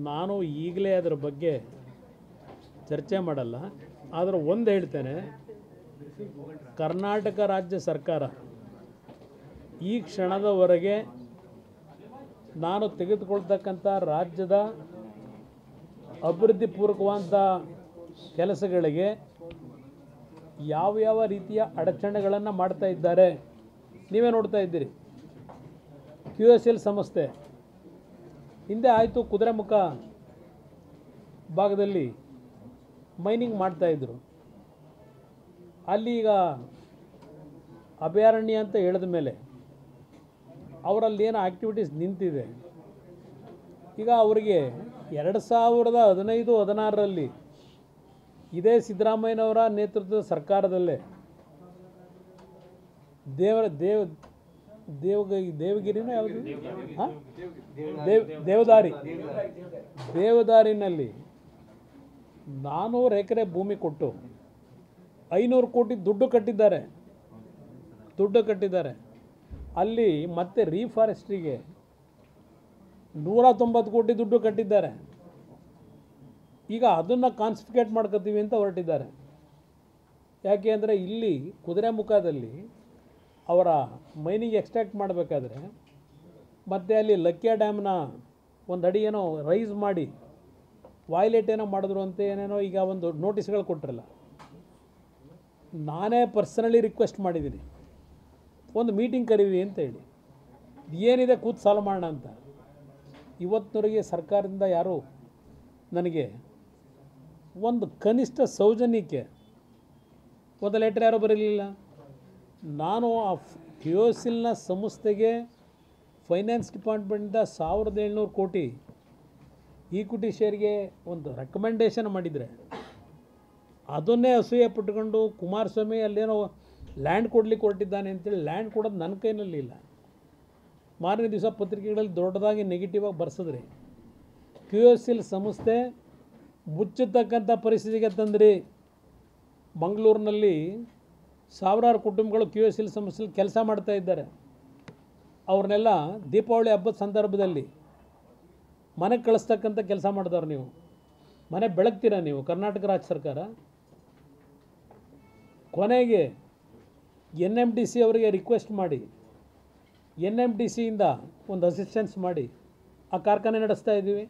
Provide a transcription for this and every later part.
ನಾನು ಈಗಲೇ ಅದರ ಬಗ್ಗೆ ಚರ್ಚೆ ಮಾಡಲ್ಲ. ಆದರೆ ಒಂದು ಹೇಳ್ತೇನೆ, ಕರ್ನಾಟಕ ರಾಜ್ಯ ಸರ್ಕಾರ ಈ ಕ್ಷಣದವರೆಗೆ ನಾನು ತೆಗೆದುಕೊಳ್ತಕ್ಕಂಥ ರಾಜ್ಯದ ಅಭಿವೃದ್ಧಿ ಪೂರ್ವಕವಾದಂಥ ಕೆಲಸಗಳಿಗೆ ಯಾವ ರೀತಿಯ ಅಡಚಣೆಗಳನ್ನು ಮಾಡ್ತಾ ಇದ್ದಾರೆ ನೀವೇ ನೋಡ್ತಾ ಇದ್ದೀರಿ. QSL ಸಂಸ್ಥೆ ಹಿಂದೆ ಆಯಿತು, ಕುದುರೆಮುಖ ಭಾಗದಲ್ಲಿ ಮೈನಿಂಗ್ ಮಾಡ್ತಾಯಿದ್ರು. ಅಲ್ಲಿ ಈಗ ಅಭಯಾರಣ್ಯ ಅಂತ ಹೇಳಿದ ಮೇಲೆ ಅವರಲ್ಲಿ ಏನು ಆ್ಯಕ್ಟಿವಿಟೀಸ್ ನಿಂತಿದೆ. ಈಗ ಅವರಿಗೆ 2015-16ರಲ್ಲಿ ಇದೇ ಸಿದ್ದರಾಮಯ್ಯನವರ ನೇತೃತ್ವದ ಸರ್ಕಾರದಲ್ಲೇ ದೇವಗಿರಿನ ಯಾವುದು ದೇವದಾರಿನಲ್ಲಿ 400 ಎಕರೆ ಭೂಮಿ ಕೊಟ್ಟು 500 ಕೋಟಿ ದುಡ್ಡು ಕಟ್ಟಿದ್ದಾರೆ. ಅಲ್ಲಿ ಮತ್ತೆ ರೀಫಾರೆಸ್ಟ್ರಿಗೆ 190 ಕೋಟಿ ದುಡ್ಡು ಕಟ್ಟಿದ್ದಾರೆ. ಈಗ ಅದನ್ನು ಕಾನ್ಫಿಸ್ಕೇಟ್ ಮಾಡ್ಕೊತೀವಿ ಅಂತ ಹೊರಟಿದ್ದಾರೆ. ಯಾಕೆ ಅಂದರೆ ಇಲ್ಲಿ ಕುದುರೆಮುಖದಲ್ಲಿ ಅವರ ಮೈನಿಂಗ್ ಎಕ್ಸ್ಟ್ರಾಕ್ಟ್ ಮಾಡಬೇಕಾದ್ರೆ ಮತ್ತು ಅಲ್ಲಿ ಲಕ್ಕಿಯ ಡ್ಯಾಮ್ನ ಒಂದು ಅಡಿ ಏನೋ ರೈಸ್ ಮಾಡಿ ವಾಯ್ಲೇಟ್ ಏನೋ ಮಾಡಿದ್ರು ಅಂತ ಏನೇನೋ ಈಗ ಒಂದು ನೋಟಿಸ್ಗಳು ಕೊಟ್ಟರಲ್ಲ. ನಾನೇ ಪರ್ಸನಲಿ ರಿಕ್ವೆಸ್ಟ್ ಮಾಡಿದ್ದೀನಿ, ಒಂದು ಮೀಟಿಂಗ್ ಕರೀರಿ ಅಂತ ಹೇಳಿ, ಏನಿದೆ ಕೂತು ಸಾಲ್ವ್ ಮಾಡೋಣ ಅಂತ. ಇವತ್ತಿನವರೆಗೆ ಸರ್ಕಾರದಿಂದ ಯಾರೂ ನನಗೆ ಒಂದು ಕನಿಷ್ಠ ಸೌಜನ್ಯಕ್ಕೆ ಒಂದು ಲೆಟ್ರ್ ಯಾರೂ ಬರಲಿಲ್ಲ. ನಾನು ಆ QSLನ ಸಂಸ್ಥೆಗೆ ಫೈನಾನ್ಸ್ ಡಿಪಾರ್ಟ್ಮೆಂಟಿಂದ 1700 ಕೋಟಿ ಈಕ್ವಿಟಿ ಶೇರ್ಗೆ ಒಂದು ರೆಕಮೆಂಡೇಷನ್ ಮಾಡಿದರೆ ಅದನ್ನೇ ಅಸೂಯೆ ಪಟ್ಟುಕೊಂಡು ಕುಮಾರಸ್ವಾಮಿ ಅಲ್ಲೇನೋ ಲ್ಯಾಂಡ್ ಕೊಡಲಿಕ್ಕೆ ಹೊರಟಿದ್ದಾನೆ ಅಂತೇಳಿ ಲ್ಯಾಂಡ್ ಕೊಡೋದು ನನ್ನ ಕೈನಲ್ಲಿ ಇಲ್ಲ. ಮಾರನೇ ದಿವಸ ಪತ್ರಿಕೆಗಳಲ್ಲಿ ದೊಡ್ಡದಾಗಿ ನೆಗೆಟಿವ್ ಆಗಿ ಬರ್ಸಿದ್ರಿ. QSL ಸಂಸ್ಥೆ ಮುಚ್ಚತಕ್ಕಂಥ ಪರಿಸ್ಥಿತಿಗೆ ತಂದ್ರಿ. ಮಂಗಳೂರಿನಲ್ಲಿ ಸಾವಿರಾರು ಕುಟುಂಬಗಳು QSL ಸಂಸ್ಥೆಯಲ್ಲಿ ಕೆಲಸ ಮಾಡ್ತಾ ಇದ್ದಾರೆ. ಅವ್ರನ್ನೆಲ್ಲ ದೀಪಾವಳಿ ಹಬ್ಬದ ಸಂದರ್ಭದಲ್ಲಿ ಮನೆಗೆ ಕಳಿಸ್ತಕ್ಕಂಥ ಕೆಲಸ ಮಾಡಿದವ್ರು. ನೀವು ಮನೆ ಬೆಳಗ್ತೀರಾ ನೀವು ಕರ್ನಾಟಕ ರಾಜ್ಯ ಸರ್ಕಾರ. ಕೊನೆಗೆ NMDC ಅವರಿಗೆ ರಿಕ್ವೆಸ್ಟ್ ಮಾಡಿ NMDCಯಿಂದ ಒಂದು ಅಸಿಸ್ಟೆನ್ಸ್ ಮಾಡಿ ಆ ಕಾರ್ಖಾನೆ ನಡೆಸ್ತಾ ಇದ್ದೀವಿ.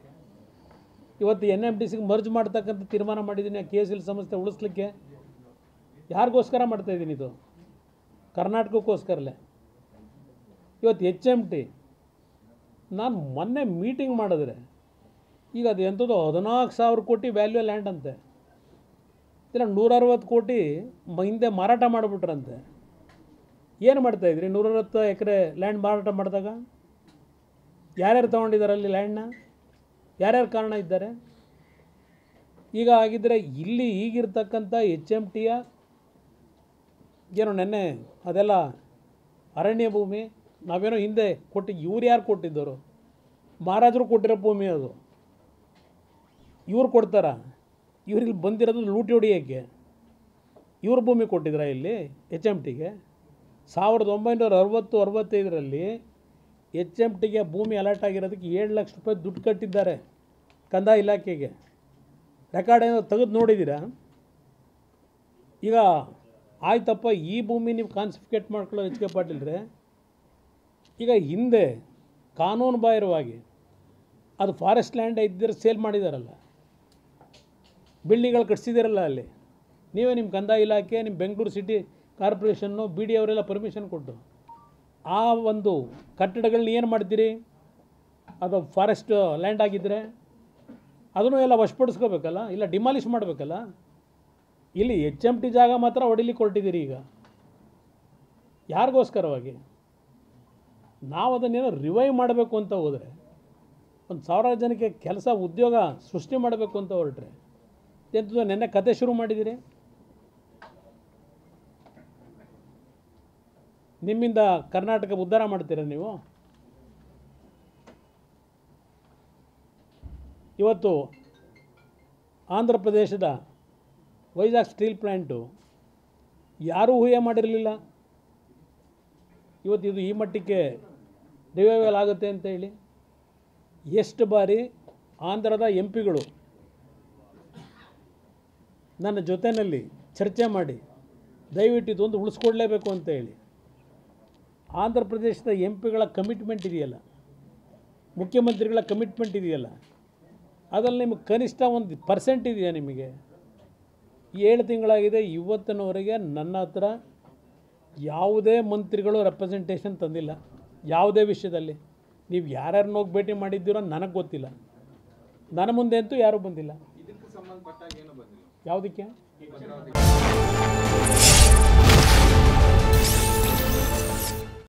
ಇವತ್ತು NMDCಗೆ ಮರ್ಜ್ ಮಾಡ್ತಕ್ಕಂಥ ತೀರ್ಮಾನ ಮಾಡಿದ್ದೀನಿ. QSL ಸಂಸ್ಥೆ ಉಳಿಸ್ಲಿಕ್ಕೆ ಯಾರಿಗೋಸ್ಕರ ಮಾಡ್ತಾಯಿದ್ದೀನಿ? ಇದು ಕರ್ನಾಟಕಕ್ಕೋಸ್ಕರಲೇ. ಇವತ್ತು HMT ನಾನು ಮೊನ್ನೆ ಮೀಟಿಂಗ್ ಮಾಡಿದ್ರೆ ಈಗ ಅದು ಎಂಥದ್ದು 14,000 ಕೋಟಿ ವ್ಯಾಲ್ಯೂ ಲ್ಯಾಂಡ್ ಅಂತೆ. ಇಲ್ಲ 160 ಕೋಟಿ ಹಿಂದೆ ಮಾರಾಟ ಮಾಡಿಬಿಟ್ರಂತೆ. ಏನು ಮಾಡ್ತಾಯಿದ್ರಿ? 160 ಎಕರೆ ಲ್ಯಾಂಡ್ ಮಾರಾಟ ಮಾಡಿದಾಗ ಯಾರ್ಯಾರು ತೊಗೊಂಡಿದ್ದಾರೆ ಅಲ್ಲಿ ಲ್ಯಾಂಡ್ನ? ಯಾರ್ಯಾರು ಕಾರಣ ಇದ್ದಾರೆ? ಈಗ ಆಗಿದ್ದರೆ ಇಲ್ಲಿ ಈಗಿರ್ತಕ್ಕಂಥ HMTಯ ಏನೋ ನೆನ್ನೆ ಅದೆಲ್ಲ ಅರಣ್ಯ ಭೂಮಿ ನಾವೇನೋ ಹಿಂದೆ ಕೊಟ್ಟು ಇವ್ರು ಯಾರು ಕೊಟ್ಟಿದ್ದರು? ಮಹಾರಾಜರು ಕೊಟ್ಟಿರೋ ಭೂಮಿ ಅದು. ಇವ್ರು ಕೊಡ್ತಾರ? ಇವ್ರಿಗೆ ಬಂದಿರೋದು ಲೂಟಿ ಹೊಡಿಯೋಕ್ಕೆ. ಇವ್ರ ಭೂಮಿ ಕೊಟ್ಟಿದ್ರ ಇಲ್ಲಿ HMTಗೆ? 1960-65ರಲ್ಲಿ HMTಗೆ ಭೂಮಿ ಅಲಾಟ್ ಆಗಿರೋದಕ್ಕೆ 7 ಲಕ್ಷ ರೂಪಾಯಿ ದುಡ್ಡು ಕಟ್ಟಿದ್ದಾರೆ ಕಂದಾಯ ಇಲಾಖೆಗೆ. ರೆಕಾರ್ಡ್ ಏನೋ ತೆಗೆದು ನೋಡಿದ್ದೀರಾ? ಈಗ ಆಯ್ತಪ್ಪ, ಈ ಭೂಮಿ ನೀವು ಕಾನ್ಫಿಸ್ಕೇಟ್ ಮಾಡ್ಕೊಳ್ಳೋ HK ಪಾಟೀಲ್ರೆ. ಈಗ ಹಿಂದೆ ಕಾನೂನು ಬಾಹಿರವಾಗಿ ಅದು ಫಾರೆಸ್ಟ್ ಲ್ಯಾಂಡ್ ಇದ್ದರೆ ಸೇಲ್ ಮಾಡಿದಾರಲ್ಲ, ಬಿಲ್ಡಿಂಗ್ಗಳು ಕಟ್ಸಿದಾರಲ್ಲ ಅಲ್ಲಿ. ನೀವೇ ನಿಮ್ಮ ಕಂದಾಯ ಇಲಾಖೆ, ನಿಮ್ಮ ಬೆಂಗಳೂರು ಸಿಟಿ ಕಾರ್ಪೊರೇಷನ್ನು, BD ಅವರೆಲ್ಲ ಪರ್ಮಿಷನ್ ಕೊಟ್ಟು ಆ ಒಂದು ಕಟ್ಟಡಗಳನ್ನ ಏನು ಮಾಡ್ತೀರಿ? ಅದು ಫಾರೆಸ್ಟ್ ಲ್ಯಾಂಡ್ ಆಗಿದ್ದರೆ ಅದನ್ನು ಎಲ್ಲ ವಶಪಡಿಸ್ಕೋಬೇಕಲ್ಲ, ಇಲ್ಲ ಡಿಮಾಲಿಷ್ ಮಾಡಬೇಕಲ್ಲ. ಇಲ್ಲಿ HMT ಜಾಗ ಮಾತ್ರ ಹೊಡಿಲಿಕ್ಕೆ ಹೊರಟಿದ್ದೀರಿ. ಈಗ ಯಾರಿಗೋಸ್ಕರವಾಗಿ? ನಾವು ಅದನ್ನೇನೋ ರಿವೈವ್ ಮಾಡಬೇಕು ಅಂತ ಹೋದರೆ, ಒಂದು 1000 ಜನಕ್ಕೆ ಕೆಲಸ ಉದ್ಯೋಗ ಸೃಷ್ಟಿ ಮಾಡಬೇಕು ಅಂತ ಹೊರಟ್ರೆ ಎಂಥದ್ದು ನೆನ್ನೆ ಕತೆ ಶುರು ಮಾಡಿದ್ದೀರಿ. ನಿಮ್ಮಿಂದ ಕರ್ನಾಟಕ ಉದ್ಧಾರ ಮಾಡ್ತೀರಾ ನೀವು? ಇವತ್ತು ಆಂಧ್ರ ಪ್ರದೇಶದ ವೈಜಾಗ್ ಸ್ಟೀಲ್ ಪ್ಲ್ಯಾಂಟು ಯಾರೂ ಊಹೆ ಮಾಡಿರಲಿಲ್ಲ ಇವತ್ತು ಇದು ಈ ಮಟ್ಟಕ್ಕೆ ರಿವೈವಲ್ ಆಗುತ್ತೆ ಅಂತ ಹೇಳಿ. ಎಷ್ಟು ಬಾರಿ ಆಂಧ್ರದ ಎಂ ಪಿಗಳು ನನ್ನ ಜೊತೆಯಲ್ಲಿ ಚರ್ಚೆ ಮಾಡಿ ದಯವಿಟ್ಟು ಇದೊಂದು ಉಳಿಸ್ಕೊಡ್ಲೇಬೇಕು ಅಂತ ಹೇಳಿ. ಆಂಧ್ರ ಪ್ರದೇಶದ ಎಂ ಪಿಗಳ ಕಮಿಟ್ಮೆಂಟ್ ಇದೆಯಲ್ಲ, ಮುಖ್ಯಮಂತ್ರಿಗಳ ಕಮಿಟ್ಮೆಂಟ್ ಇದೆಯಲ್ಲ, ಅದರಲ್ಲಿ ನಿಮಗೆ ಕನಿಷ್ಠ 1% ಇದೆಯಾ ನಿಮಗೆ? 7 ತಿಂಗಳಾಗಿದೆ, ಇವತ್ತಿನವರೆಗೆ ನನ್ನ ಹತ್ರ ಯಾವುದೇ ಮಂತ್ರಿಗಳು ರೆಪ್ರೆಸೆಂಟೇಷನ್ ತಂದಿಲ್ಲ. ಯಾವುದೇ ವಿಷಯದಲ್ಲಿ ನೀವು ಯಾರ್ಯಾರನ್ನ ಹೋಗಿ ಭೇಟಿ ಮಾಡಿದ್ದೀರೋ ನನಗೆ ಗೊತ್ತಿಲ್ಲ. ನನ್ನ ಮುಂದೆ ಅಂತೂ ಯಾರೂ ಬಂದಿಲ್ಲ. ಇದಕ್ಕೆ ಸಂಬಂಧಪಟ್ಟಾಗ ಏನು ಬಂದಿಲ್ಲ. ಯಾವುದಕ್ಕೆ?